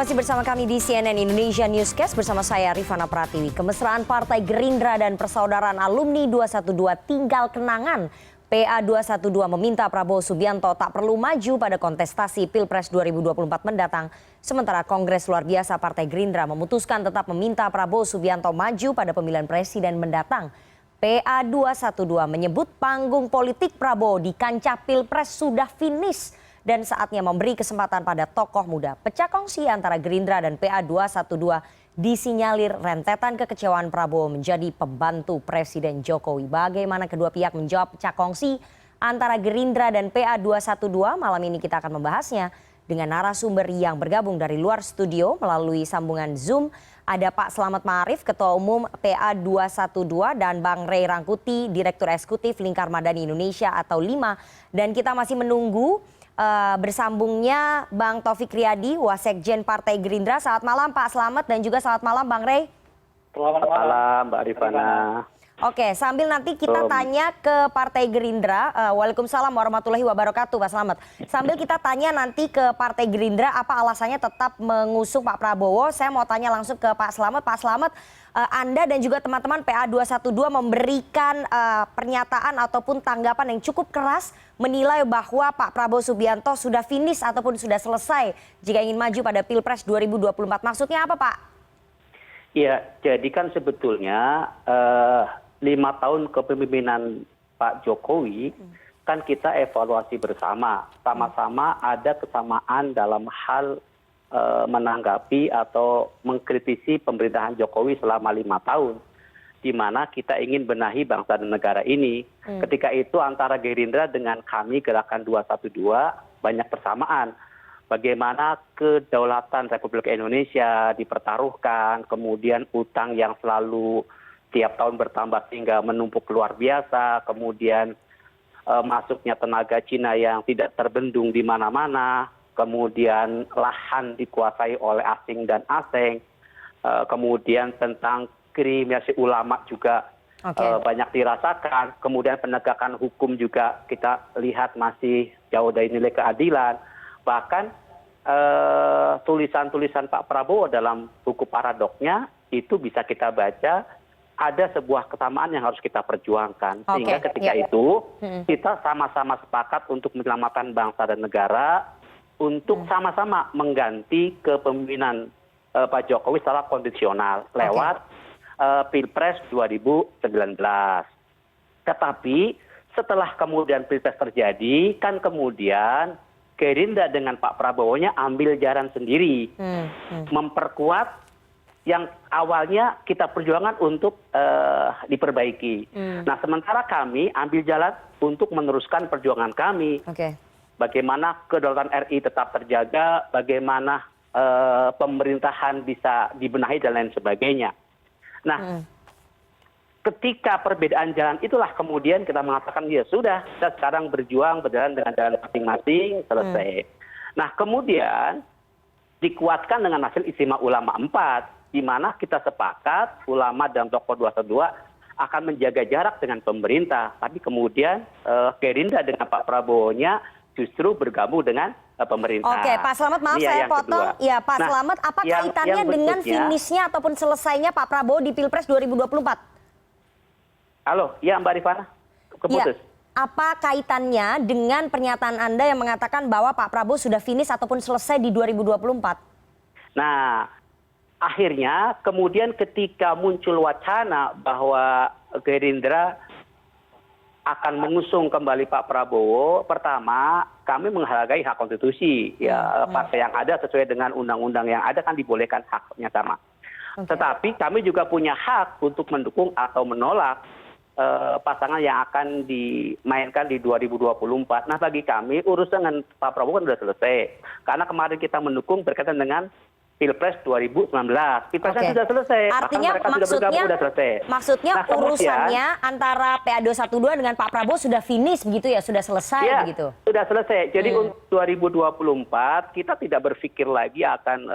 Anda masih bersama kami di CNN Indonesia Newscast bersama saya Rifana Pratiwi. Kemesraan Partai Gerindra dan persaudaraan alumni 212 tinggal kenangan. PA 212 meminta Prabowo Subianto tak perlu maju pada kontestasi Pilpres 2024 mendatang. Sementara Kongres Luar Biasa Partai Gerindra memutuskan tetap meminta Prabowo Subianto maju pada pemilihan presiden mendatang. PA 212 menyebut panggung politik Prabowo di kancah Pilpres sudah finish dan saatnya memberi kesempatan pada tokoh muda. Pecah kongsi antara Gerindra dan PA 212 disinyalir rentetan kekecewaan Prabowo menjadi pembantu Presiden Jokowi. Bagaimana kedua pihak menjawab pecah kongsi antara Gerindra dan PA 212? Malam ini kita akan membahasnya dengan narasumber yang bergabung dari luar studio melalui sambungan Zoom. Ada Pak Slamet Ma'arif, Ketua Umum PA 212, dan Bang Ray Rangkuti, Direktur Eksekutif Lingkar Madani Indonesia atau LIMA. Dan kita masih menunggu bersambungnya Bang Taufik Riyadi, Wasekjen Partai Gerindra. Selamat malam Pak Slamet dan juga selamat malam Bang Ray. Selamat malam Mbak Rifana. Oke, sambil nanti kita tanya ke Partai Gerindra. Waalaikumsalam warahmatullahi wabarakatuh Pak Slamet. Sambil kita tanya nanti ke Partai Gerindra apa alasannya tetap mengusung Pak Prabowo. Saya mau tanya langsung ke Pak Slamet. Pak Slamet, Anda dan juga teman-teman PA 212 memberikan pernyataan ataupun tanggapan yang cukup keras menilai bahwa Pak Prabowo Subianto sudah finish ataupun sudah selesai jika ingin maju pada Pilpres 2024. Maksudnya apa Pak? Ya, jadi kan sebetulnya 5 tahun kepemimpinan Pak Jokowi kan kita evaluasi bersama. Sama-sama ada kesamaan dalam hal menanggapi atau mengkritisi pemerintahan Jokowi selama 5 tahun. Di mana kita ingin benahi bangsa dan negara ini. Ketika itu antara Gerindra dengan kami Gerakan 212 banyak persamaan. Bagaimana kedaulatan Republik Indonesia dipertaruhkan, kemudian utang yang selalu tiap tahun bertambah sehingga menumpuk luar biasa, kemudian masuknya tenaga Cina yang tidak terbendung di mana-mana, kemudian lahan dikuasai oleh asing dan asing, kemudian tentang kriminalisasi ulama juga banyak dirasakan, kemudian penegakan hukum juga kita lihat masih jauh dari nilai keadilan. Bahkan tulisan-tulisan Pak Prabowo dalam buku Paradoksnya itu bisa kita baca ada sebuah kesamaan yang harus kita perjuangkan. Sehingga ketika itu kita sama-sama sepakat untuk menyelamatkan bangsa dan negara, untuk sama-sama mengganti kepemimpinan Pak Jokowi secara kondisional lewat Pilpres 2019. Tetapi setelah kemudian Pilpres terjadi, kan kemudian Gerindra dengan Pak Prabowo-nya ambil jalan sendiri, memperkuat yang awalnya kita perjuangan untuk diperbaiki. Nah, sementara kami ambil jalan untuk meneruskan perjuangan kami. Bagaimana kedaulatan RI tetap terjaga, bagaimana pemerintahan bisa dibenahi dan lain sebagainya. Nah, ketika perbedaan jalan itulah kemudian kita mengatakan ya sudah, kita sekarang berjuang berjalan dengan jalan masing-masing, selesai. Nah, kemudian dikuatkan dengan hasil Istimewa Ulama 4, di mana kita sepakat ulama dan tokoh 212 akan menjaga jarak dengan pemerintah. Tapi kemudian Gerindra dengan Pak Prabowo-nya justru bergabung dengan pemerintah. Oke, Pak Slamet, maaf saya potong. Ya, Pak Slamet, apa kaitannya dengan finishnya ataupun selesainya Pak Prabowo di Pilpres 2024? Halo, ya Mbak Rifana, keputus. Ya, apa kaitannya dengan pernyataan Anda yang mengatakan bahwa Pak Prabowo sudah finish ataupun selesai di 2024? Nah, akhirnya kemudian ketika muncul wacana bahwa Gerindra akan mengusung kembali Pak Prabowo, pertama kami menghargai hak konstitusi. Ya, partai yang ada sesuai dengan undang-undang yang ada kan dibolehkan haknya sama. Tetapi kami juga punya hak untuk mendukung atau menolak pasangan yang akan dimainkan di 2024. Nah, bagi kami urusan dengan Pak Prabowo kan sudah selesai. Karena kemarin kita mendukung berkaitan dengan Pilpres 2019. Pilpresnya sudah selesai. Artinya maksudnya nah, urusannya antara PA 212 dengan Pak Prabowo sudah finish begitu ya, sudah selesai ya, begitu. Sudah selesai. Jadi untuk 2024 kita tidak berpikir lagi akan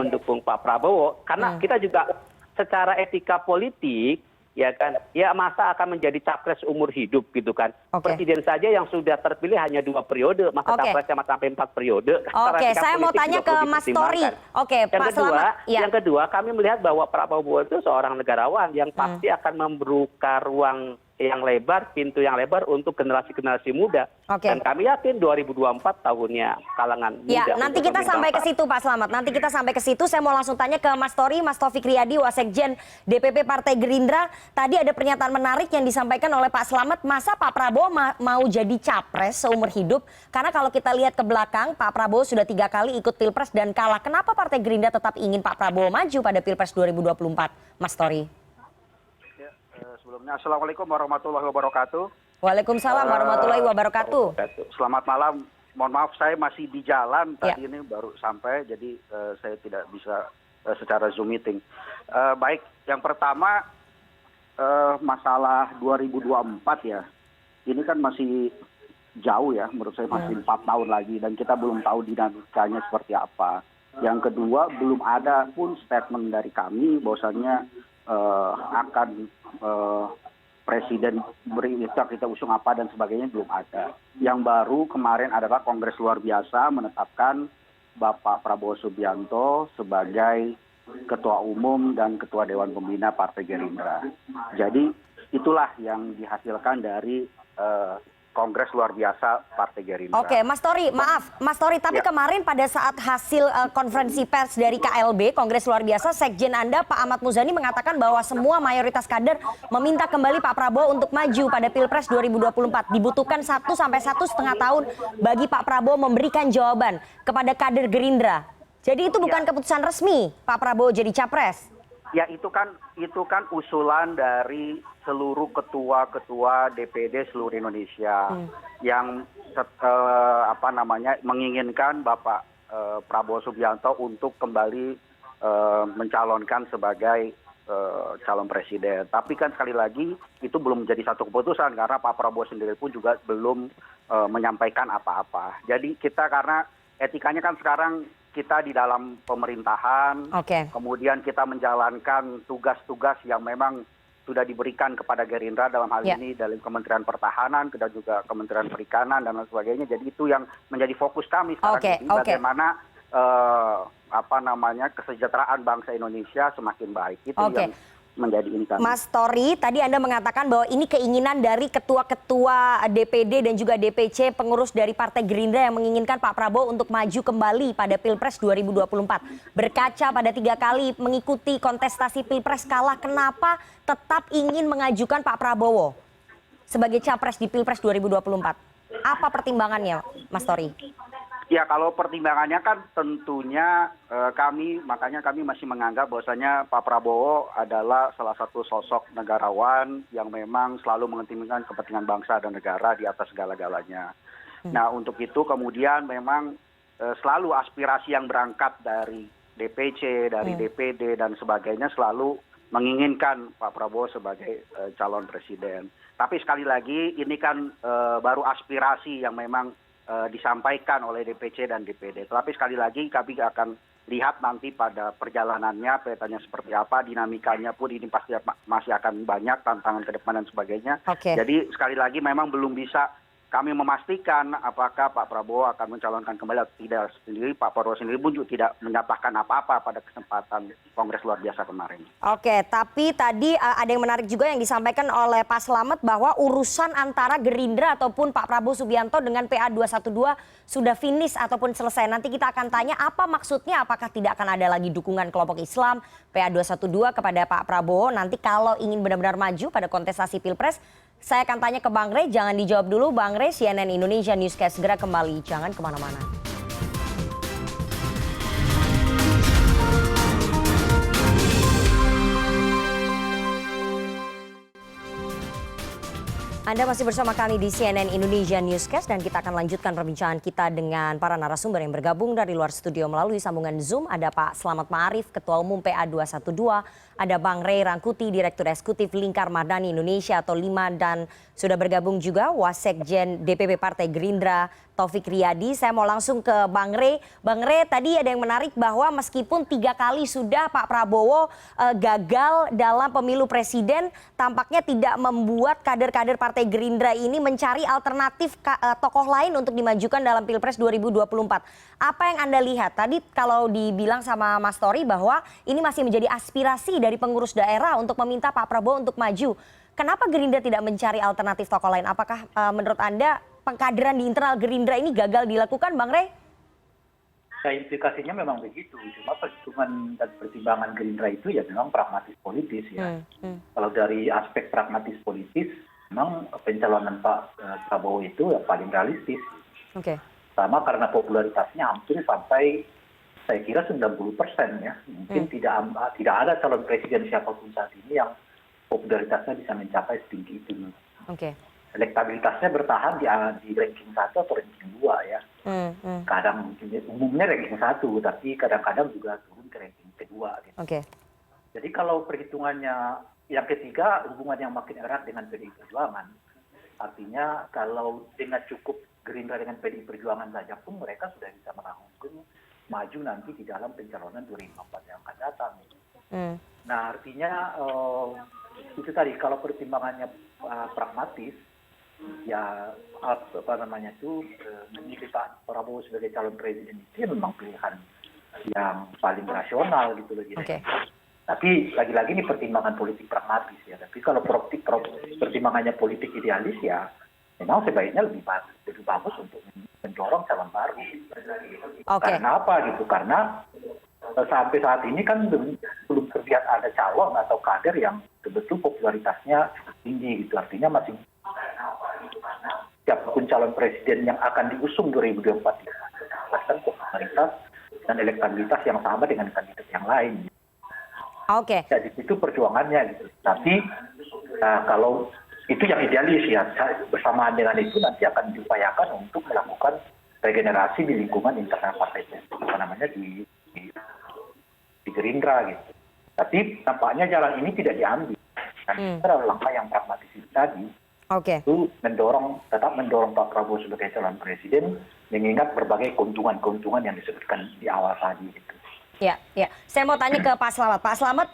mendukung Pak Prabowo karena kita juga secara etika politik ya kan, ya masa akan menjadi capres umur hidup gitu kan. Oke. Presiden saja yang sudah terpilih hanya 2 periode, masa Oke. capresnya sampai 4 periode. Oke, Sikap saya mau politik tanya juga ke perlu Mas Tori. dipertimbangkan. Oke, Yang Pak kedua, Slamet. Ya. yang kedua kami melihat bahwa Prabowo itu seorang negarawan yang pasti akan membuka ruang yang lebar, pintu yang lebar untuk generasi-generasi muda. Oke. Dan kami yakin 2024 tahunnya kalangan muda. Ya, nanti untuk kita memimpin sampai ke bangsa. situ Pak Slamet. Nanti kita sampai ke situ. Saya mau langsung tanya ke Mas Tori, Mas Taufik Riyadi, Wasekjen DPP Partai Gerindra. Tadi ada pernyataan menarik yang disampaikan oleh Pak Slamet. Masa Pak Prabowo mau jadi capres seumur hidup? Karena kalau kita lihat ke belakang, Pak Prabowo sudah 3 kali ikut Pilpres dan kalah. Kenapa Partai Gerindra tetap ingin Pak Prabowo maju pada Pilpres 2024? Mas Tori. Sebelumnya, Assalamualaikum warahmatullahi wabarakatuh. Waalaikumsalam warahmatullahi wabarakatuh. Selamat malam. Mohon maaf, saya masih di jalan. Ya. Tadi ini baru sampai, jadi saya tidak bisa secara Zoom meeting. Baik, yang pertama masalah 2024 ya. Ini kan masih jauh ya, menurut saya masih 4 tahun lagi. Dan kita belum tahu dinamikanya seperti apa. Yang kedua, belum ada pun statement dari kami bahwasannya akan presiden kita usung apa dan sebagainya, belum ada. Yang baru kemarin adalah Kongres luar biasa menetapkan Bapak Prabowo Subianto sebagai Ketua Umum dan Ketua Dewan Pembina Partai Gerindra. Jadi itulah yang dihasilkan dari Kongres luar biasa Partai Gerindra. Oke, Mas Tori, maaf, Mas Tori, tapi Ya. kemarin pada saat hasil konferensi pers dari KLB, Kongres luar biasa, Sekjen Anda, Pak Ahmad Muzani mengatakan bahwa semua mayoritas kader meminta kembali Pak Prabowo untuk maju pada Pilpres 2024. Dibutuhkan 1 sampai 1,5 tahun bagi Pak Prabowo memberikan jawaban kepada kader Gerindra. Jadi itu bukan keputusan resmi Pak Prabowo jadi capres. Ya, itu kan usulan dari seluruh ketua-ketua DPD seluruh Indonesia yang menginginkan Bapak Prabowo Subianto untuk kembali mencalonkan sebagai calon presiden. Tapi kan sekali lagi itu belum menjadi satu keputusan karena Pak Prabowo sendiri pun juga belum menyampaikan apa-apa. Jadi kita, karena etikanya kan sekarang kita di dalam pemerintahan, Oke. kemudian kita menjalankan tugas-tugas yang memang sudah diberikan kepada Gerindra dalam hal Ya. ini dari Kementerian Pertahanan dan juga Kementerian Perikanan dan lain sebagainya. Jadi itu yang menjadi fokus kami sekarang Oke, ini, oke. bagaimana kesejahteraan bangsa Indonesia semakin baik. Itu Oke. yang menjadi ini kami. Mas Tori, tadi Anda mengatakan bahwa ini keinginan dari ketua-ketua DPD dan juga DPC pengurus dari Partai Gerindra yang menginginkan Pak Prabowo untuk maju kembali pada Pilpres 2024. Berkaca pada 3 kali mengikuti kontestasi Pilpres kalah, kenapa tetap ingin mengajukan Pak Prabowo sebagai capres di Pilpres 2024? Apa pertimbangannya, Mas Tori? Ya, kalau pertimbangannya kan tentunya makanya kami masih menganggap bahwasanya Pak Prabowo adalah salah satu sosok negarawan yang memang selalu mengedepankan kepentingan bangsa dan negara di atas segala-galanya. Nah, untuk itu kemudian memang selalu aspirasi yang berangkat dari DPC, dari DPD dan sebagainya selalu menginginkan Pak Prabowo sebagai calon presiden. Tapi sekali lagi ini kan baru aspirasi yang memang disampaikan oleh DPC dan DPD. Tapi sekali lagi kami akan lihat nanti pada perjalanannya, petanya seperti apa, dinamikanya pun ini pasti masih akan banyak tantangan ke depan dan sebagainya. Oke. Jadi sekali lagi memang belum bisa kami memastikan apakah Pak Prabowo akan mencalonkan kembali atau tidak sendiri. Pak Prabowo sendiri pun juga tidak menyatakan apa-apa pada kesempatan Kongres luar biasa kemarin. Oke, tapi tadi ada yang menarik juga yang disampaikan oleh Pak Slamet bahwa urusan antara Gerindra ataupun Pak Prabowo Subianto dengan PA 212 sudah finish ataupun selesai. Nanti kita akan tanya apa maksudnya, apakah tidak akan ada lagi dukungan kelompok Islam PA 212 kepada Pak Prabowo nanti kalau ingin benar-benar maju pada kontestasi Pilpres. Saya akan tanya ke Bang Rey, jangan dijawab dulu. Bang Rey, CNN Indonesia Newscast segera kembali, jangan kemana-mana. Anda masih bersama kami di CNN Indonesia Newscast dan kita akan lanjutkan perbincangan kita dengan para narasumber yang bergabung dari luar studio melalui sambungan Zoom. Ada Pak Slamet Ma'arif, Ketua Umum PA 212, ada Bang Rey Rangkuti, Direktur Eksekutif Lingkar Madani Indonesia atau LIMA, dan Sudah bergabung juga Wasekjen DPP Partai Gerindra Taufik Riyadi. Saya mau langsung ke Bang Rey. Bang Rey, tadi ada yang menarik bahwa meskipun 3 kali sudah Pak Prabowo gagal dalam pemilu presiden, tampaknya tidak membuat kader-kader Partai Gerindra ini mencari alternatif tokoh lain untuk dimajukan dalam Pilpres 2024. Apa yang Anda lihat? Tadi kalau dibilang sama Mas Tori bahwa ini masih menjadi aspirasi dari pengurus daerah untuk meminta Pak Prabowo untuk maju. Kenapa Gerindra tidak mencari alternatif tokoh lain? Apakah menurut Anda pengkaderan di internal Gerindra ini gagal dilakukan, Bang Rey? Nah, implikasinya memang begitu. Cuma perhitungan dan pertimbangan Gerindra itu ya memang pragmatis politis ya. Kalau dari aspek pragmatis politis, memang pencalonan Pak Prabowo itu yang paling realistis. Oke. Sama karena popularitasnya hampir sampai saya kira 90% ya. Mungkin tidak ada calon presiden siapapun saat ini yang popularitasnya bisa mencapai setinggi itu. Oke. Elektabilitasnya bertahan di ranking 1 atau ranking 2 ya. Kadang umumnya ranking 1, tapi kadang-kadang juga turun ke ranking kedua. Gitu. Oke. Jadi kalau perhitungannya yang ketiga, hubungan yang makin erat dengan PDI Perjuangan. Artinya kalau dengan cukup Gerindra dengan PDI Perjuangan saja pun mereka sudah bisa merangkul maju nanti di dalam pencalonan 2024 yang akan datang. Nah artinya itu tadi kalau pertimbangannya pragmatis, ya apa namanya itu memilih Pak Prabowo sebagai calon presiden itu memang pilihan yang paling rasional gitu loh. Oke. Tapi lagi-lagi ini pertimbangan politik pragmatis ya. Tapi kalau pertimbangannya politik idealis ya, memang sebaiknya lebih bagus untuk mendorong calon baru. Oke. Karena apa gitu? Karena sampai saat ini kan belum terlihat ada calon atau kader yang betul popularitasnya tinggi gitu. Artinya masih siapapun calon presiden yang akan diusung 2024 mendapatkan popularitas dan elektabilitas yang sama dengan kandidat yang lain. Oke. Ya, di situ perjuangannya gitu. Tapi kalau itu yang idealis ya, bersamaan dengan itu nanti akan diupayakan untuk melakukan regenerasi di lingkungan internal partai di Gerindra gitu. Tapi nampaknya jalan ini tidak diambil. Dan itu adalah langkah yang pragmatis itu tadi. Oke. Itu tetap mendorong Pak Prabowo sebagai calon presiden, mengingat berbagai keuntungan-keuntungan yang disebutkan di awal tadi gitu. Ya. Saya mau tanya ke Pak Slamet. Pak Slamet,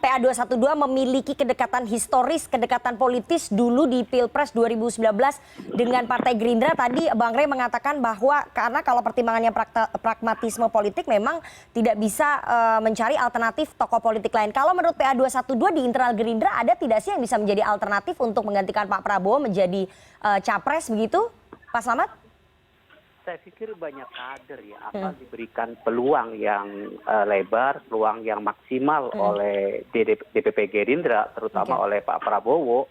PA 212 memiliki kedekatan historis, kedekatan politis dulu di Pilpres 2019 dengan Partai Gerindra. Tadi Bang Rey mengatakan bahwa karena kalau pertimbangannya pragmatisme politik memang tidak bisa mencari alternatif tokoh politik lain. Kalau menurut PA 212 di internal Gerindra ada tidak sih yang bisa menjadi alternatif untuk menggantikan Pak Prabowo menjadi capres begitu, Pak Slamet? Saya pikir banyak kader ya akan diberikan peluang yang lebar, peluang yang maksimal oleh DPP Gerindra, terutama oleh Pak Prabowo.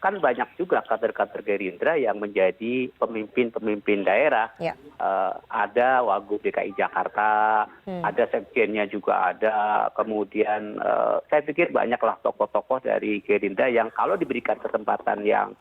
Kan banyak juga kader-kader Gerindra yang menjadi pemimpin-pemimpin daerah. Ada Wagub DKI Jakarta, ada sekjennya juga ada. Kemudian saya pikir banyaklah tokoh-tokoh dari Gerindra yang kalau diberikan kesempatan yang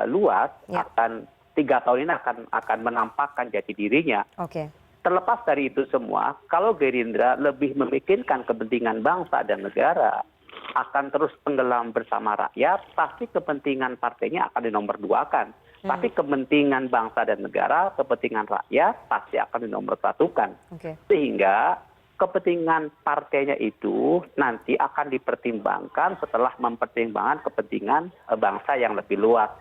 luas akan 3 tahun ini akan menampakkan jati dirinya. Oke. Terlepas dari itu semua, kalau Gerindra lebih memikirkan kepentingan bangsa dan negara, akan terus tenggelam bersama rakyat, pasti kepentingan partainya akan dinomorduakan. Tapi kepentingan bangsa dan negara, kepentingan rakyat pasti akan dinomorsatukan. Sehingga kepentingan partainya itu nanti akan dipertimbangkan setelah mempertimbangkan kepentingan bangsa yang lebih luas.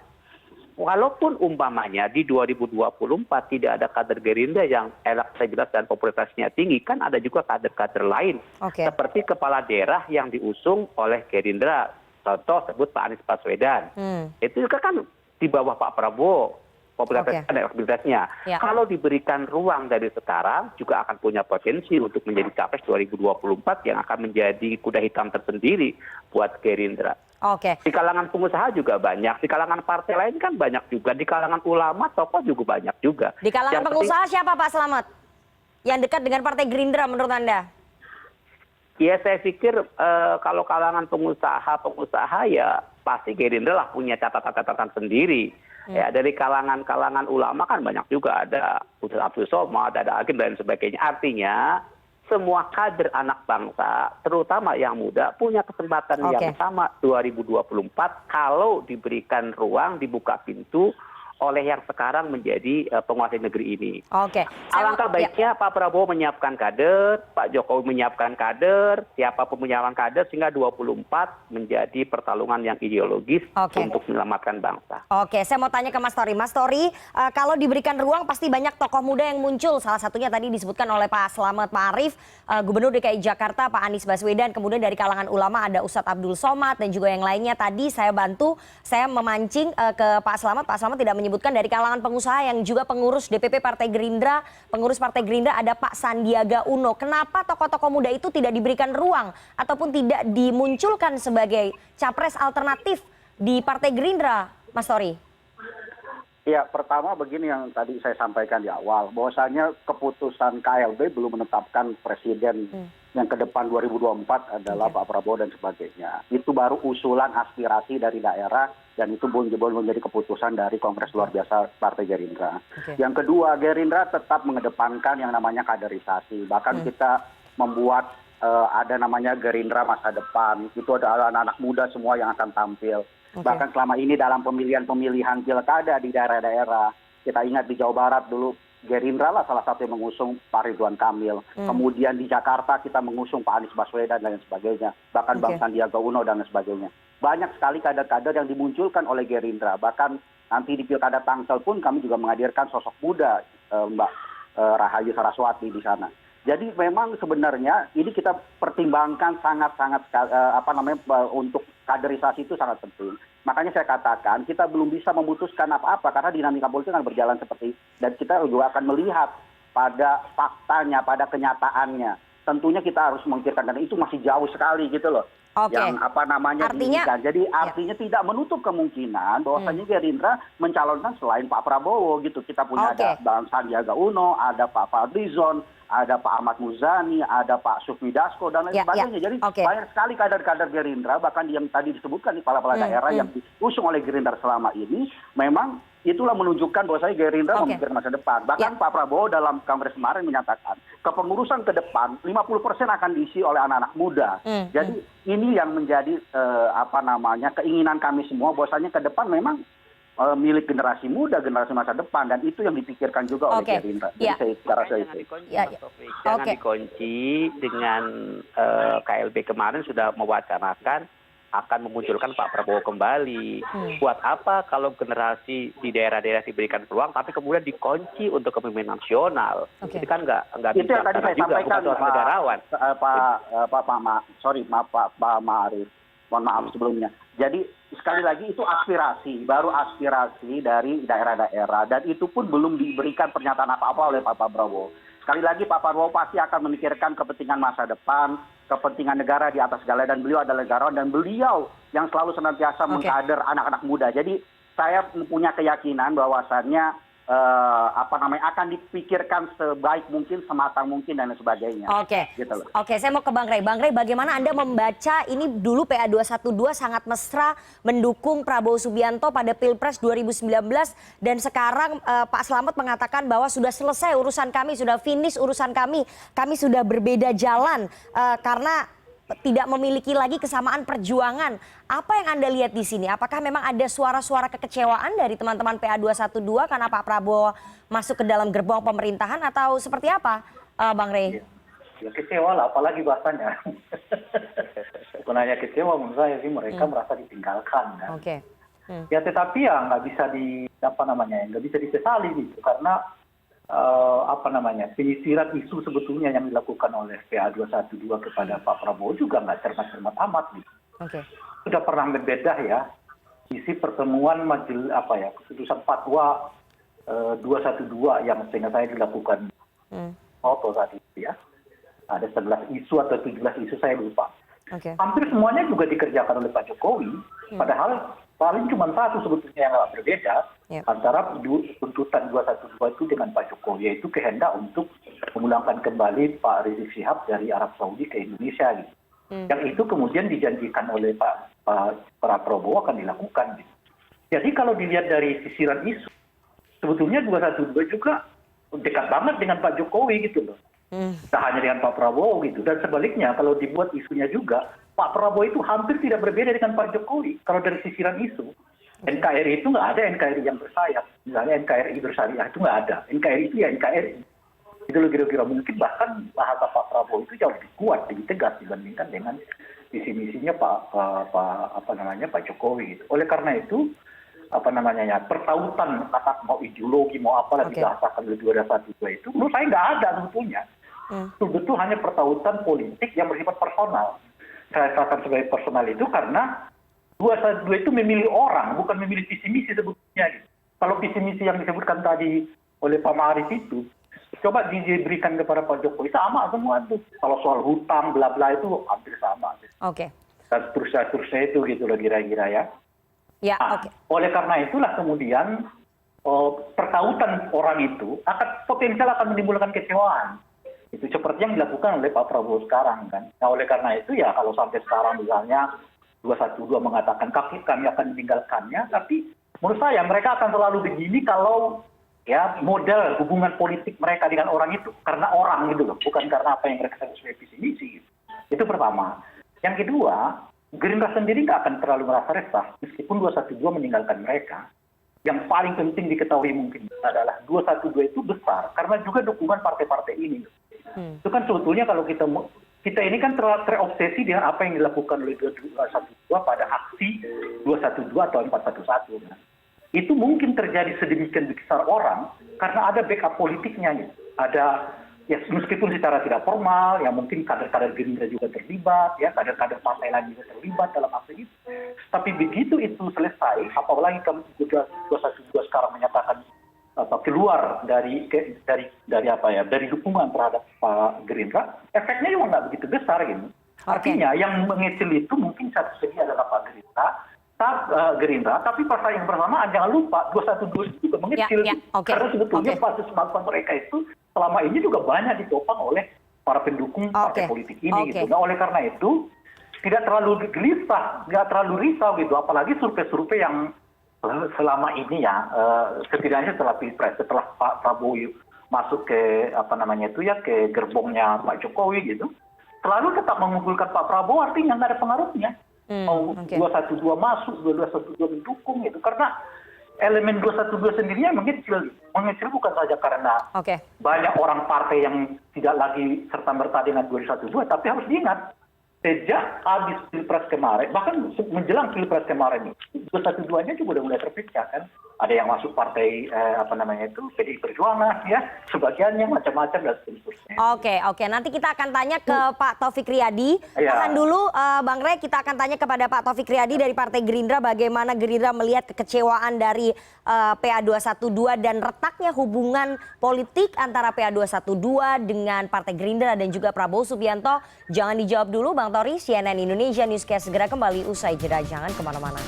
Walaupun umpamanya di 2024 tidak ada kader Gerindra yang elektabilitas dan popularitasnya tinggi, kan ada juga kader-kader lain. Seperti kepala daerah yang diusung oleh Gerindra. Contoh sebut Pak Anies Baswedan. Itu juga kan di bawah Pak Prabowo popularitasnya dan elektabilitasnya. Kalau diberikan ruang dari sekarang juga akan punya potensi untuk menjadi capres 2024 yang akan menjadi kuda hitam tersendiri buat Gerindra. Di kalangan pengusaha juga banyak, di kalangan partai lain kan banyak juga, di kalangan ulama tokoh juga banyak juga. Di kalangan pengusaha siapa Pak Slamet? Yang dekat dengan Partai Gerindra menurut Anda? Ya saya pikir kalau kalangan pengusaha ya pasti Gerindra lah punya catatan-catatan sendiri. Ya dari kalangan ulama kan banyak juga, ada Ustaz Abdul Somad, ada Hakim dan sebagainya. Artinya semua kader anak bangsa, terutama yang muda, punya kesempatan yang sama 2024 kalau diberikan ruang, dibuka pintu oleh yang sekarang menjadi penguasa negeri ini. Oke. Alangkah baiknya Pak Prabowo menyiapkan kader, Pak Jokowi menyiapkan kader, siapapun menyiapkan kader sehingga 24 menjadi pertarungan yang ideologis untuk menyelamatkan bangsa. Oke, saya mau tanya ke Mas Tori. Mas Tori, kalau diberikan ruang pasti banyak tokoh muda yang muncul. Salah satunya tadi disebutkan oleh Pak Slamet Ma'arif, Gubernur DKI Jakarta Pak Anies Baswedan, kemudian dari kalangan ulama ada Ustadz Abdul Somad dan juga yang lainnya. Tadi saya memancing ke Pak Slamet. Pak Slamet tidak menyebutkan dari kalangan pengusaha yang juga pengurus DPP Partai Gerindra, pengurus Partai Gerindra ada Pak Sandiaga Uno. Kenapa tokoh-tokoh muda itu tidak diberikan ruang ataupun tidak dimunculkan sebagai capres alternatif di Partai Gerindra, Mas Tori? Ya, pertama begini yang tadi saya sampaikan di awal, bahwasanya keputusan KLB belum menetapkan presiden yang ke depan 2024 adalah Pak Prabowo dan sebagainya. Itu baru usulan aspirasi dari daerah dan itu belum menjadi keputusan dari Kongres Luar Biasa Partai Gerindra. Yang kedua, Gerindra tetap mengedepankan yang namanya kaderisasi. Bahkan kita membuat ada namanya Gerindra Masa Depan. Itu adalah anak-anak muda semua yang akan tampil. Bahkan selama ini dalam pemilihan pilkada di daerah-daerah, kita ingat di Jawa Barat dulu Gerindra lah salah satu yang mengusung Pak Ridwan Kamil. Kemudian di Jakarta kita mengusung Pak Anies Baswedan dan lain sebagainya. Bahkan Bang Sandiaga Uno dan lain sebagainya. Banyak sekali kader-kader yang dimunculkan oleh Gerindra. Bahkan nanti di pilkada Tangsel pun kami juga menghadirkan sosok muda Mbak Rahayu Saraswati di sana. Jadi memang sebenarnya ini kita pertimbangkan sangat-sangat untuk kaderisasi itu sangat penting. Makanya saya katakan kita belum bisa memutuskan apa-apa karena dinamika politik kan berjalan seperti dan kita juga akan melihat pada faktanya, pada kenyataannya. Tentunya kita harus memikirkan dan itu masih jauh sekali gitu loh. Yang artinya, jadi artinya tidak menutup kemungkinan bahwasanya Gerindra mencalonkan selain Pak Prabowo gitu. Kita punya ada Bang Sandiaga Uno, ada Pak Fadlizon, ada Pak Ahmad Muzani, ada Pak Sufmi Dasko dan lain sebagainya. Jadi banyak sekali kader-kader Gerindra bahkan yang tadi disebutkan di kepala daerah yang diusung oleh Gerindra selama ini memang itulah menunjukkan bahwasanya Gerindra memikirkan masa depan. Bahkan Pak Prabowo dalam Kongres kemarin menyatakan kepengurusan ke depan 50% akan diisi oleh anak-anak muda. Jadi ini yang menjadi keinginan kami semua bahwasanya ke depan memang milik generasi muda, generasi masa depan dan itu yang dipikirkan juga oleh Gerindra. Jadi jangan dikunci dengan KLB kemarin sudah mewacanakan akan memunculkan Pak Prabowo kembali. Buat apa kalau generasi di daerah-daerah diberikan peluang, tapi kemudian dikunci untuk kepemimpinan nasional? Itu kan nggak bisa. Itu yang tadi saya sampaikan, Pak negarawan. Pak Ma'arif. Mohon maaf sebelumnya. Jadi sekali lagi itu aspirasi, baru aspirasi dari daerah-daerah dan itu pun belum diberikan pernyataan apa-apa oleh Pak Prabowo. Sekali lagi Pak Prabowo pasti akan memikirkan kepentingan masa depan, kepentingan negara di atas segala dan beliau adalah negarawan dan beliau yang selalu senantiasa mengkader anak-anak muda. Jadi saya punya keyakinan bahwasannya akan dipikirkan sebaik mungkin, sematang mungkin dan sebagainya. Oke, saya mau ke Bang Rey. Bang Rey, bagaimana Anda membaca ini dulu PA 212 sangat mesra mendukung Prabowo Subianto pada Pilpres 2019 dan sekarang Pak Slamet mengatakan bahwa sudah selesai urusan kami, sudah finish urusan kami sudah berbeda jalan karena tidak memiliki lagi kesamaan perjuangan. Apa yang Anda lihat di sini? Apakah memang ada suara-suara kekecewaan dari teman-teman PA 212 karena Pak Prabowo masuk ke dalam gerbong pemerintahan atau seperti apa, Bang Rey? Ya kecewa lah, apalagi bahasanya. Bukan hanya kecewa menurut saya sih, mereka merasa ditinggalkan kan. Ya tetapi ya nggak bisa nggak bisa disesali gitu karena penyisiran isu sebetulnya yang dilakukan oleh PA 212 kepada Pak Prabowo juga nggak cermat-cermat amat gitu. Sudah pernah berbeda ya isi pertemuan keputusan fatwa 212 yang sehingga saya dilakukan foto saat itu ya. Ada 11 isu atau 17 isu saya lupa. Hampir semuanya juga dikerjakan oleh Pak Jokowi, padahal paling cuma satu sebetulnya yang nggak berbeda antara tuntutan 212 itu dengan Pak Jokowi, yaitu kehendak untuk memulangkan kembali Pak Rizik Syihab dari Arab Saudi ke Indonesia gitu. Yang itu kemudian dijanjikan oleh Pak Prabowo akan dilakukan gitu. Jadi kalau dilihat dari sisiran isu, sebetulnya 212 juga dekat banget dengan Pak Jokowi gitu loh. Tak hanya dengan Pak Prabowo gitu. Dan sebaliknya kalau dibuat isunya juga, Pak Prabowo itu hampir tidak berbeda dengan Pak Jokowi. Kalau dari sisiran isu, NKRI itu nggak ada NKRI yang bersayap. Misalnya NKRI bersyariah itu nggak ada. NKRI itu ya NKRI. Itu loh kira-kira, mungkin bahkan bahasa Pak Prabowo itu jauh lebih kuat, lebih tegas dibandingkan dengan visi misinya Pak Jokowi. Gitu. Oleh karena itu pertautan kata mau ideologi mau apalah dibahasakan oleh 212 itu menurut saya nggak ada sebetulnya. Betul-betul hanya pertautan politik yang bersifat personal. Saya katakan sebagai personal itu karena 212 itu memilih orang, bukan memilih visi misi sebetulnya. Gitu. Kalau visi misi yang disebutkan tadi oleh Pak Ma'arif itu, coba diberikan kepada Pak Jokowi, sama semua itu. Kalau soal hutang, bla bla itu hampir sama. Oke. Dan seterusnya itu gitu loh kira-kira ya. Ya, Nah, oke. oleh karena itulah kemudian pertautan orang itu akan potensial akan menimbulkan kecewaan. Itu seperti yang dilakukan oleh Pak Prabowo sekarang kan. Nah oleh karena itu ya kalau sampai sekarang misalnya 212 mengatakan kami akan meninggalkannya, tapi menurut saya mereka akan selalu begini kalau ya model hubungan politik mereka dengan orang itu karena orang gitu loh, bukan karena apa yang mereka sebut sebagai visi misi. Gitu. Itu pertama. Yang kedua, Gerindra sendiri nggak akan terlalu merasa resah meskipun 212 meninggalkan mereka. Yang paling penting diketahui mungkin adalah 212 itu besar karena juga dukungan partai-partai ini. Itu kan sebetulnya kalau kita ini kan terobsesi dengan apa yang dilakukan oleh 212 pada aksi 212 atau 411. Nah. Itu mungkin terjadi sedemikian besar orang karena ada backup politiknya. Gitu. Ada ya meskipun secara tidak formal, ya mungkin kader-kader Gerindra juga terlibat, ya kader-kader partai lain juga terlibat dalam aksi itu. Tapi begitu itu selesai, apalagi kalau 212 sekarang menyatakan keluar dari dukungan terhadap Pak Gerindra, efeknya juga nggak begitu besar gitu. Artinya yang mengecil itu mungkin satu segi adalah Pak Gerindra, tapi pada yang bersamaan jangan lupa 212 itu juga mengecil. Karena sebetulnya basis masa mereka itu selama ini juga banyak ditopang oleh para pendukung partai politik ini gitu. Nah oleh karena itu tidak terlalu gelisah, tidak terlalu risau gitu, apalagi survei-survei yang selama ini ya setidaknya setelah Pilpres, setelah Pak Prabowo masuk ke ke gerbongnya Pak Jokowi gitu, selalu tetap mengumpulkan Pak Prabowo, artinya nggak ada pengaruhnya. Mau 212 masuk, 212 mendukung gitu, karena elemen 212 sendirinya mengecil bukan saja karena banyak orang partai yang tidak lagi serta-merta dengan 212, tapi harus diingat sejak habis Pilpres kemarin, bahkan menjelang Pilpres kemarin, 212-nya juga sudah mulai terpecah kan. Ada yang masuk partai PDI Perjuangan ya, sebagiannya macam-macam dan seterusnya. Oke. Nanti kita akan tanya ke Pak Taufik Riyadi. Tahan dulu Bang Rey, kita akan tanya kepada Pak Taufik Riyadi dari Partai Gerindra bagaimana Gerindra melihat kekecewaan dari PA 212 dan retaknya hubungan politik antara PA 212 dengan Partai Gerindra dan juga Prabowo Subianto. Jangan dijawab dulu Bang Tori, CNN Indonesia Newscast segera kembali usai jeda, jangan kemana-mana.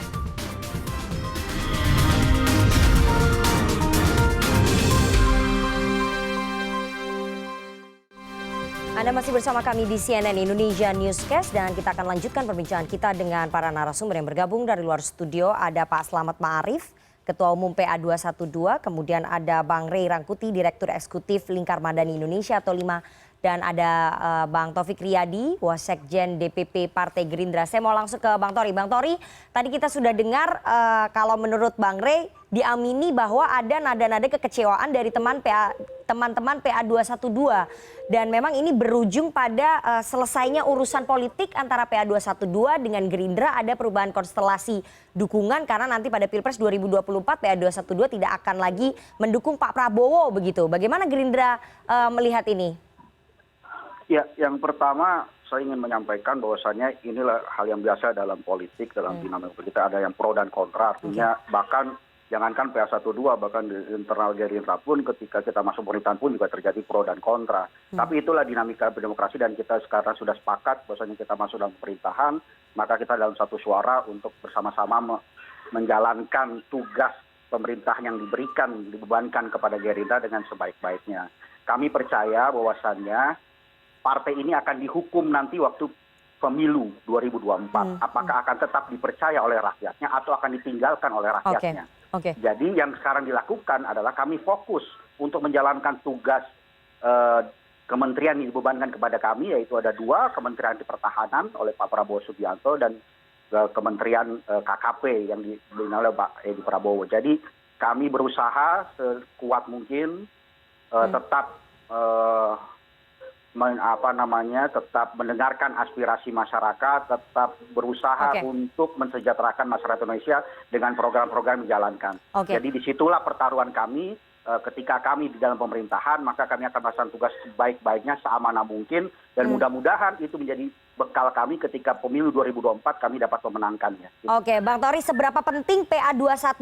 Anda masih bersama kami di CNN Indonesia Newscast dan kita akan lanjutkan perbincangan kita dengan para narasumber yang bergabung dari luar studio. Ada Pak Slamet Ma'arif, Ketua Umum PA 212, kemudian ada Bang Rey Rangkuti, Direktur Eksekutif Lingkar Madani Indonesia atau 5, dan ada Bang Taufik Riyadi, Wasekjen DPP Partai Gerindra. Saya mau langsung ke Bang Tori. Bang Tori, tadi kita sudah dengar kalau menurut Bang Rey diamini bahwa ada nada-nada kekecewaan dari teman-teman PA 212 dan memang ini berujung pada selesainya urusan politik antara PA 212 dengan Gerindra, ada perubahan konstelasi dukungan karena nanti pada Pilpres 2024 PA 212 tidak akan lagi mendukung Pak Prabowo begitu. Bagaimana Gerindra melihat ini? Ya, yang pertama saya ingin menyampaikan bahwasannya inilah hal yang biasa dalam politik, dalam dinamika politik, ada yang pro dan kontra. Artinya bahkan jangankan PA12, bahkan di internal Gerindra pun ketika kita masuk pemerintahan pun juga terjadi pro dan kontra. Tapi itulah dinamika berdemokrasi dan kita sekarang sudah sepakat bahwasanya kita masuk dalam pemerintahan, maka kita dalam satu suara untuk bersama-sama menjalankan tugas pemerintah yang dibebankan kepada Gerindra dengan sebaik-baiknya. Kami percaya bahwasannya partai ini akan dihukum nanti waktu pemilu 2024. Apakah akan tetap dipercaya oleh rakyatnya atau akan ditinggalkan oleh rakyatnya. Jadi yang sekarang dilakukan adalah kami fokus untuk menjalankan tugas kementerian yang dibebankan kepada kami, yaitu ada 2, Kementerian Pertahanan oleh Pak Prabowo Subianto dan Kementerian KKP yang dibina oleh Pak Edi Prabowo. Jadi kami berusaha sekuat mungkin tetap tetap mendengarkan aspirasi masyarakat, tetap berusaha untuk mensejahterakan masyarakat Indonesia dengan program-program yang dijalankan. Jadi disitulah pertaruhan kami. Ketika kami di dalam pemerintahan, maka kami akan melaksanakan tugas sebaik-baiknya, seamanah mungkin, dan mudah-mudahan itu menjadi bekal kami ketika pemilu 2024 kami dapat memenangkannya. Oke, Bang Tori, seberapa penting PA 212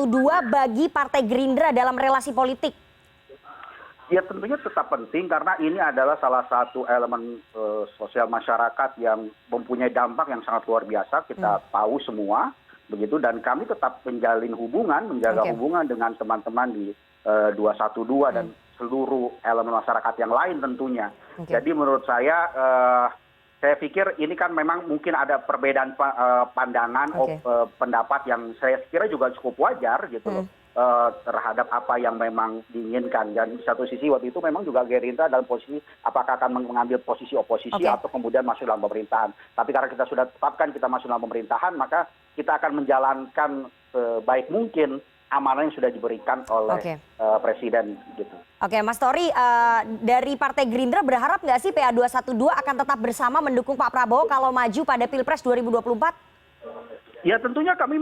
bagi Partai Gerindra dalam relasi politik? Ya tentunya tetap penting karena ini adalah salah satu elemen sosial masyarakat yang mempunyai dampak yang sangat luar biasa. Kita tahu semua begitu, dan kami tetap menjalin hubungan, menjaga hubungan dengan teman-teman di 212 dan seluruh elemen masyarakat yang lain tentunya. Jadi menurut saya pikir ini kan memang mungkin ada perbedaan pandangan, pendapat yang saya kira juga cukup wajar gitu loh. Terhadap apa yang memang diinginkan, dan di satu sisi waktu itu memang juga Gerindra dalam posisi apakah akan mengambil posisi oposisi atau kemudian masuk dalam pemerintahan. Tapi karena kita sudah tetapkan kita masuk dalam pemerintahan, maka kita akan menjalankan sebaik mungkin amanah yang sudah diberikan oleh Presiden gitu. Oke, Mas Tori, dari Partai Gerindra berharap nggak sih PA 212 akan tetap bersama mendukung Pak Prabowo kalau maju pada Pilpres 2024? Ya tentunya kami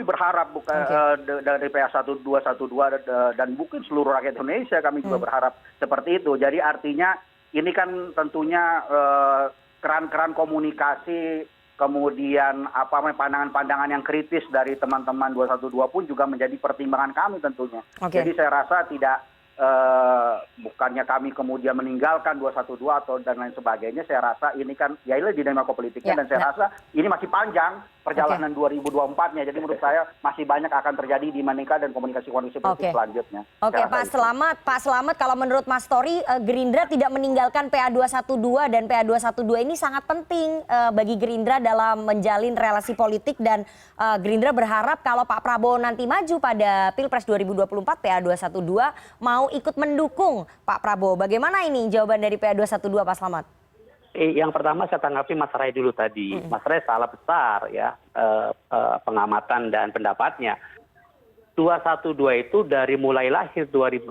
berharap dari PA 1212 dan mungkin seluruh rakyat Indonesia kami juga berharap seperti itu. Jadi artinya ini kan tentunya keran-keran komunikasi, kemudian pandangan-pandangan yang kritis dari teman-teman 212 pun juga menjadi pertimbangan kami tentunya. Jadi saya rasa tidak bukannya kami kemudian meninggalkan 212 atau dan lain sebagainya. Saya rasa ini kan ya ini dinamika politiknya, dan saya rasa ini masih panjang perjalanan 2024-nya. Jadi menurut saya masih banyak akan terjadi dinamika dan komunikasi-komunikasi politik selanjutnya. Pak Slamet, kalau menurut Mas Tori, Gerindra tidak meninggalkan PA 212 dan PA 212 ini sangat penting bagi Gerindra dalam menjalin relasi politik, dan Gerindra berharap kalau Pak Prabowo nanti maju pada Pilpres 2024, PA 212 mau ikut mendukung Pak Prabowo. Bagaimana ini jawaban dari PA 212, Pak Slamet? Yang pertama saya tanggapi Mas Ray dulu tadi. Mas Ray salah besar ya pengamatan dan pendapatnya. 212 itu dari mulai lahir 2016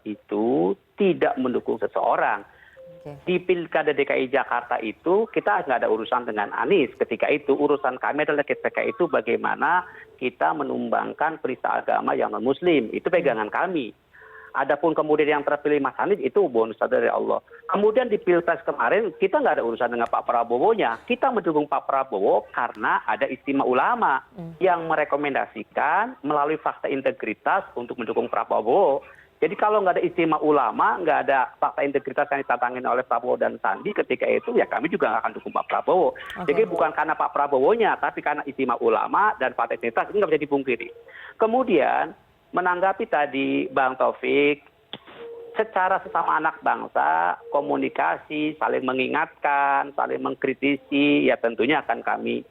itu tidak mendukung seseorang. Di Pilkada DKI Jakarta itu kita nggak ada urusan dengan Anies ketika itu. Urusan kami adalah ketika itu bagaimana kita menumbangkan perista agama yang non-Muslim. Itu pegangan kami. Adapun kemudian yang terpilih Mas Anies itu bonus dari Allah. Kemudian di Pilpres kemarin kita nggak ada urusan dengan Pak Prabowo-nya. Kita mendukung Pak Prabowo karena ada istimewa ulama yang merekomendasikan melalui fakta integritas untuk mendukung Prabowo. Jadi kalau nggak ada istimewa ulama, nggak ada fakta integritas yang ditatangin oleh Prabowo dan Sandi ketika itu, ya kami juga nggak akan dukung Pak Prabowo. Jadi bukan karena Pak Prabowo-nya, tapi karena istimewa ulama dan fakta integritas, ini nggak bisa dipungkiri. Kemudian menanggapi tadi Bang Taufik, secara sesama anak bangsa, komunikasi, saling mengingatkan, saling mengkritisi, ya tentunya akan kami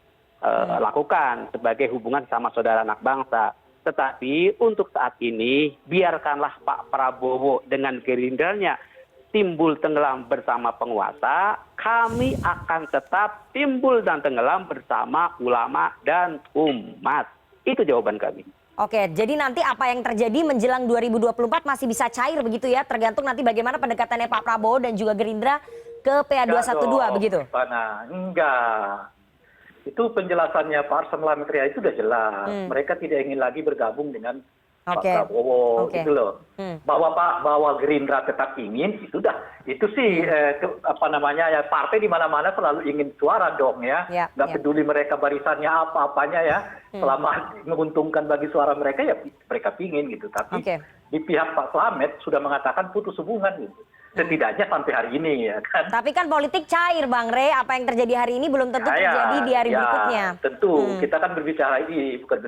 lakukan sebagai hubungan sama saudara anak bangsa. Tetapi untuk saat ini, biarkanlah Pak Prabowo dengan Gerindranya timbul tenggelam bersama penguasa, kami akan tetap timbul dan tenggelam bersama ulama dan umat. Itu jawaban kami. Oke, jadi nanti apa yang terjadi menjelang 2024 masih bisa cair begitu ya, tergantung nanti bagaimana pendekatannya Pak Prabowo dan juga Gerindra ke PA 212 begitu? Enggak. Itu penjelasannya Pak Arsan Lametria itu sudah jelas. Mereka tidak ingin lagi bergabung dengan Pak Prabowo gitu loh. Bahwa Gerindra tetap ingin, itu sih ya partai di mana-mana selalu ingin suara dong ya. Nggak peduli mereka barisannya apa-apanya ya. Selama menguntungkan bagi suara mereka ya mereka pingin gitu. Tapi di pihak Pak Slamet sudah mengatakan putus hubungan gitu. Setidaknya sampai hari ini ya kan. Tapi kan politik cair Bang Rey, apa yang terjadi hari ini belum tentu terjadi di hari berikutnya. Tentu, kita kan berbicara ini bukan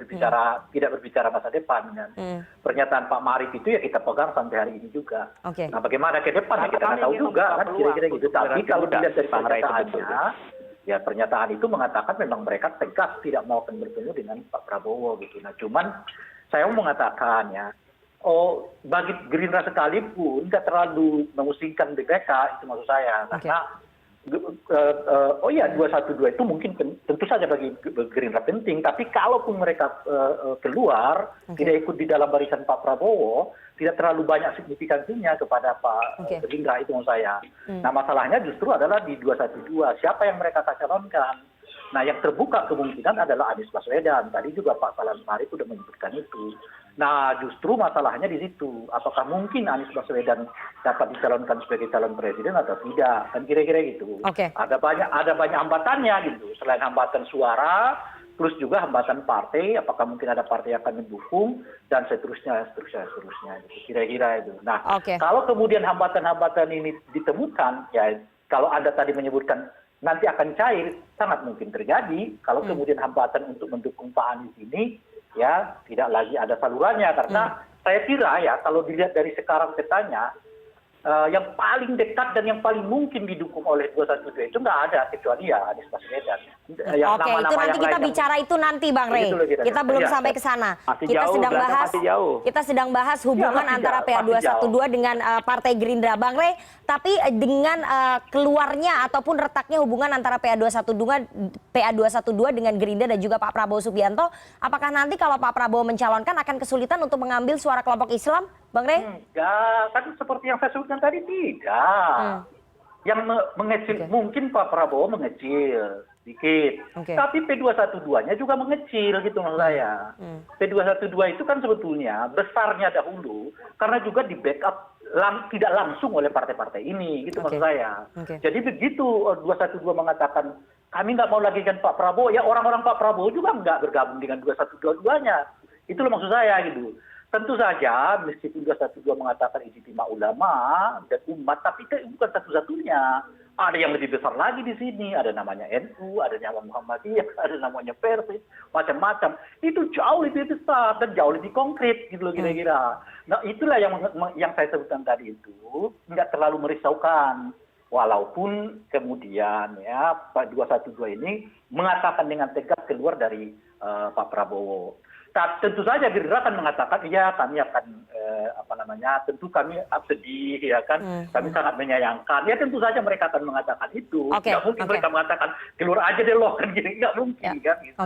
tidak berbicara masa depan kan. Pernyataan Pak Marif itu ya kita pegang sampai hari ini juga. Nah bagaimana ke depan ya kita nggak tahu juga kan kira-kira gitu. Tapi kalau dilihat dari pernyataannya, ya pernyataan itu mengatakan memang mereka tegas tidak mau akan bertemu dengan Pak Prabowo gitu. Nah cuman saya mau mengatakan ya, bagi Gerindra sekalipun nggak terlalu mengusingkan BPK, itu maksud saya. Karena 212 itu mungkin tentu saja bagi Gerindra penting, tapi kalaupun mereka keluar, tidak ikut di dalam barisan Pak Prabowo, tidak terlalu banyak signifikansinya kepada Pak Gerindra, itu maksud saya. Nah, masalahnya justru adalah di 212, siapa yang mereka calonkan. Nah, yang terbuka kemungkinan adalah Anies Baswedan. Tadi juga Pak Salam Sarif sudah menyebutkan itu. Nah, justru masalahnya di situ. Apakah mungkin Anies Baswedan dapat dicalonkan sebagai calon presiden atau tidak? Kan kira-kira gitu. Ada banyak hambatannya gitu. Selain hambatan suara, plus juga hambatan partai. Apakah mungkin ada partai yang akan mendukung dan seterusnya. Gitu. Kira-kira itu. Nah, kalau kemudian hambatan-hambatan ini ditemukan, ya kalau Anda tadi menyebutkan nanti akan cair, sangat mungkin terjadi kalau kemudian hambatan untuk mendukung Pak Anies ini ya tidak lagi ada salurannya, karena saya kira ya kalau dilihat dari sekarang petanya, yang paling dekat dan yang paling mungkin didukung oleh 212 itu nggak ada kecuali ya Anies Baswedan. Itu nanti kita bicara itu nanti Bang Rey. Kita belum sampai ke sana. Kita sedang bahas hubungan antara PA212 dengan Partai Gerindra, Bang Rey. Tapi dengan keluarnya ataupun retaknya hubungan antara PA212 dengan Gerindra dan juga Pak Prabowo Subianto, apakah nanti kalau Pak Prabowo mencalonkan akan kesulitan untuk mengambil suara kelompok Islam, Bang Rey? Enggak, kan seperti yang saya sebutkan tadi tidak. Yang mengecil mungkin Pak Prabowo mengecil sedikit, tapi P212-nya juga mengecil gitu maksud saya. P212 itu kan sebetulnya besarnya dahulu karena juga di backup tidak langsung oleh partai-partai ini gitu maksud saya. Jadi begitu 212 mengatakan kami nggak mau lagi kan Pak Prabowo, ya orang-orang Pak Prabowo juga nggak bergabung dengan 2122-nya. Itu loh maksud saya gitu. Tentu saja meskipun 212 mengatakan ijtima ulama dan umat, tapi itu bukan satu-satunya. Ada yang lebih besar lagi di sini, ada namanya NU, ada namanya Muhammadiyah, ada namanya Persis, macam-macam. Itu jauh lebih besar dan jauh lebih konkret gitu loh kira-kira. Nah itulah yang saya sebutkan tadi itu nggak terlalu merisaukan. Walaupun kemudian ya Pak 212 ini mengatakan dengan tegas keluar dari Pak Prabowo. Tentu saja Gerindra akan mengatakan iya kami akan tentu kami sedih ya kan, kami sangat menyayangkan, ya tentu saja mereka akan mengatakan itu. Nggak mungkin mereka mengatakan keluar aja deh loh kan gini, nggak mungkin kan gitu.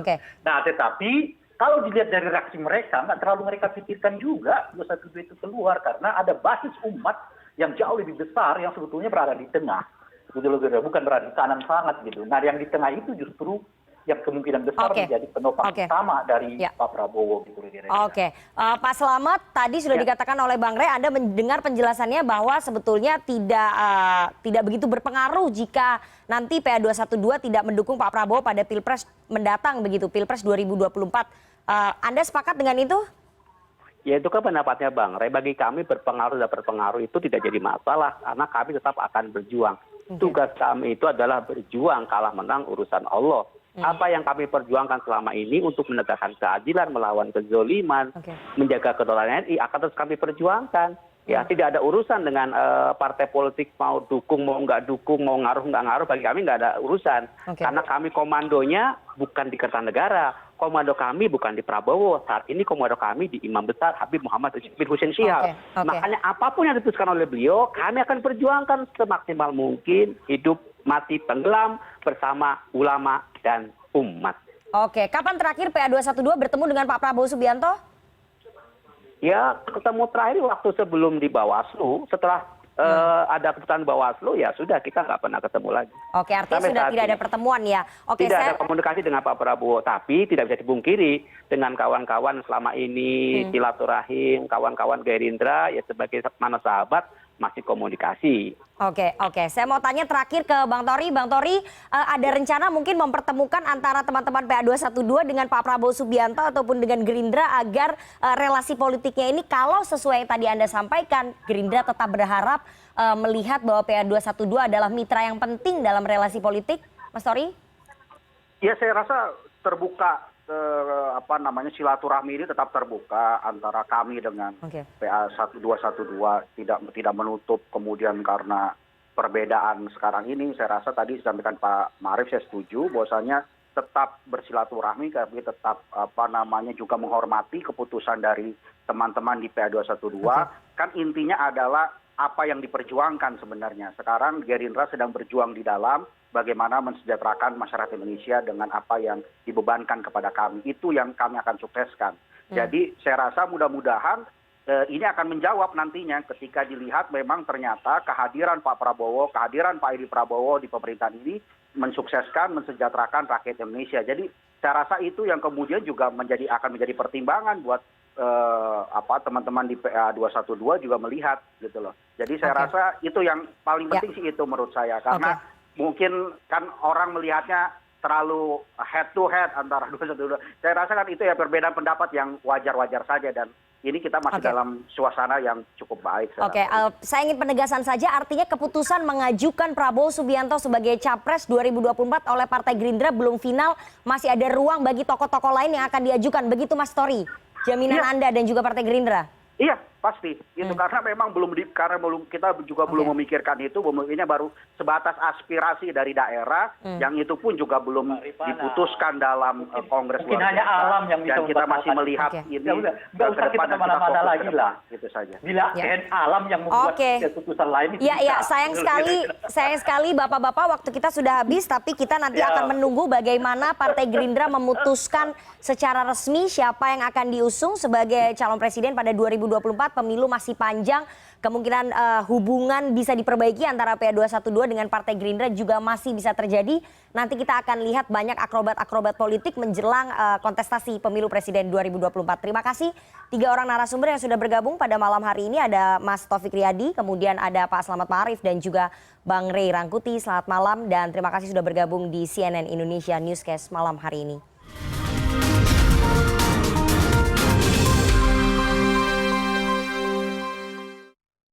Nah tetapi kalau dilihat dari reaksi mereka nggak terlalu mereka pikirkan juga 212 itu keluar karena ada basis umat yang jauh lebih besar yang sebetulnya berada di tengah gitu loh, bukan berada di kanan sangat gitu. Nah yang di tengah itu justru yang kemungkinan besar menjadi penopang utama dari Pak Prabowo gitu. Pak Slamet, tadi sudah dikatakan oleh Bang Rey, Anda mendengar penjelasannya bahwa sebetulnya tidak begitu berpengaruh jika nanti PA212 tidak mendukung Pak Prabowo pada Pilpres mendatang begitu, Pilpres 2024. Anda sepakat dengan itu? Ya itu kan pendapatnya Bang Rey. Bagi kami berpengaruh dan berpengaruh itu tidak jadi masalah karena kami tetap akan berjuang. Tugas kami itu adalah berjuang, kalah menang urusan Allah. Apa yang kami perjuangkan selama ini untuk menegakkan keadilan, melawan kezoliman, menjaga kedaulatan NI akan terus kami perjuangkan. Ya tidak ada urusan dengan partai politik mau dukung mau nggak dukung, mau ngaruh nggak ngaruh, bagi kami nggak ada urusan. Karena kami komandonya bukan di Kertanegara, komando kami bukan di Prabowo, saat ini komando kami di Imam Besar Habib Muhammad bin Hussein Syihab. Makanya apapun yang diputuskan oleh beliau, kami akan perjuangkan semaksimal mungkin, hidup mati tenggelam bersama ulama dan umat. Kapan terakhir PA212 bertemu dengan Pak Prabowo Subianto? Ya ketemu terakhir waktu sebelum di Bawaslu, setelah ada keputusan Bawaslu ya sudah kita nggak pernah ketemu lagi. Artinya sudah tidak ada pertemuan ya. Tidak ada komunikasi dengan Pak Prabowo, tapi tidak bisa dipungkiri dengan kawan-kawan selama ini silaturahim, kawan-kawan Gerindra ya sebagai mana sahabat masih komunikasi. Saya mau tanya terakhir ke Bang Tori. Bang Tori, ada rencana mungkin mempertemukan antara teman-teman PA212 dengan Pak Prabowo Subianto ataupun dengan Gerindra agar relasi politiknya ini kalau sesuai yang tadi Anda sampaikan, Gerindra tetap berharap melihat bahwa PA212 adalah mitra yang penting dalam relasi politik, Mas Tori? Ya saya rasa terbuka. Silaturahmi ini tetap terbuka antara kami dengan PA1212 tidak menutup kemudian karena perbedaan sekarang ini. Saya rasa tadi disampaikan Pak Marif, saya setuju bahwasanya tetap bersilaturahmi, kami tetap juga menghormati keputusan dari teman-teman di PA 212. Kan intinya adalah apa yang diperjuangkan sebenarnya. Sekarang Gerindra sedang berjuang di dalam bagaimana mensejahterakan masyarakat Indonesia dengan apa yang dibebankan kepada kami. Itu yang kami akan sukseskan. Jadi saya rasa mudah-mudahan ini akan menjawab nantinya ketika dilihat memang ternyata kehadiran Pak Prabowo, kehadiran Pak Edi Prabowo di pemerintahan ini mensukseskan, mensejahterakan rakyat Indonesia. Jadi saya rasa itu yang kemudian juga akan menjadi pertimbangan buat teman-teman di PA 212 juga melihat gitu loh. Jadi saya rasa itu yang paling penting sih itu menurut saya, karena mungkin kan orang melihatnya terlalu head to head antara 212. Saya rasa kan itu ya perbedaan pendapat yang wajar-wajar saja, dan ini kita masih dalam suasana yang cukup baik. Saya ingin penegasan saja, artinya keputusan mengajukan Prabowo Subianto sebagai Capres 2024 oleh Partai Gerindra belum final, masih ada ruang bagi tokoh-tokoh lain yang akan diajukan, begitu Mas Tori? Jaminan Anda dan juga Partai Gerindra? Iya, pasti. Itu karena memang kita juga belum memikirkan itu, ini baru sebatas aspirasi dari daerah, yang itu pun juga belum diputuskan dalam Kongres mungkin hanya alam yang bisa dan kita masih melihat ini nggak usah kita kemana-mana lagi lah, gitu saja. Bila alam yang membuat keputusan lain itu sayang sekali Bapak-bapak, waktu kita sudah habis, tapi kita nanti akan menunggu bagaimana Partai Gerindra memutuskan secara resmi siapa yang akan diusung sebagai calon presiden pada 2024. Pemilu masih panjang, kemungkinan hubungan bisa diperbaiki antara PA 212 dengan Partai Gerindra juga masih bisa terjadi. Nanti kita akan lihat banyak akrobat-akrobat politik menjelang kontestasi pemilu presiden 2024. Terima kasih 3 orang narasumber yang sudah bergabung pada malam hari ini. Ada Mas Taufik Riyadi, kemudian ada Pak Slamet Ma'arif dan juga Bang Ray Rangkuti. Selamat malam dan terima kasih sudah bergabung di CNN Indonesia Newscast malam hari ini.